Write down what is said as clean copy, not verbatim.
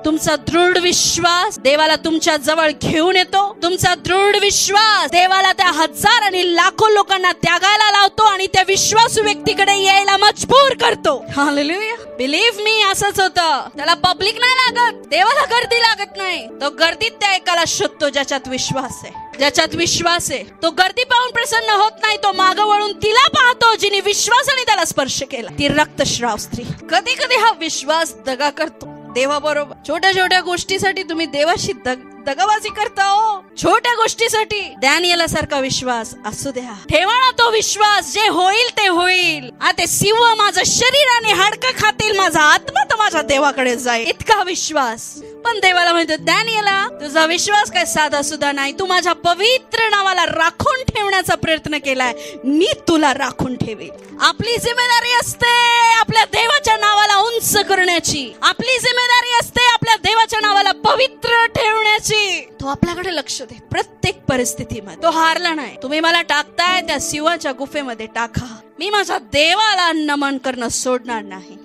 तुमचा दृढ विश्वास देवाला तुमच्या जवळ घेऊन येतो. तुमचा दृढ विश्वास देवाला त्या हजार आणि लाखो लोकांना त्यागायला लावतो आणि त्या विश्वासू व्यक्तीकडे यायला मजबूर करतो. हालेलुया. बिलीव्ह मी, असंच होतं. त्याला पब्लिक नाही लागत, देवाला गर्दी लागत नाही. तो गर्दीत त्या एकाला शोधतो ज्याच्यात विश्वास आहे, ज्याच्यात विश्वास आहे. तो गर्दी पाहून प्रसन्न होत नाही, तो मागं वळून तिला पाहतो जिने विश्वासाने त्याला स्पर्श केला, ती रक्तस्राव स्त्री. कधी कधी हा विश्वास दगा करतो देवाबरोबर. छोट्या छोट्या गोष्टीसाठी तुम्ही देवाशी दगाबाजी करता हो. छोट्या गोष्टीसाठी डॅनियला सारखा विश्वास असू द्या. ठेवा ना तो विश्वास, जे होईल ते होईल. ते सिंह माझं शरीर आणि हाडकं खातील, माझा आत्मा तर माझ्या देवाकडे जाईल, इतका विश्वास. पण देवाला म्हणतो, डॅनियला तुझा विश्वास काय साधा सुद्धा नाही. तू माझ्या पवित्र नावाला राखून ठेवण्याचा प्रयत्न केलाय, मी तुला राखून ठेवेल. आपली जिम्मेदारी असते आपल्या देवाच्या नावाला उंच करण्याची. आपली जिम्मेदारी असते आपल्या देवाच्या नावाला पवित्र ठेवण्याची. तो आपल्याकडे लक्ष दे प्रत्येक परिस्थितीमध्ये. तो हारला नाही. तुम्ही मला टाकताय त्या सिंहाच्या गुफेमध्ये टाका, मी माझ्या देवाला नमन करणं सोडणार नाही.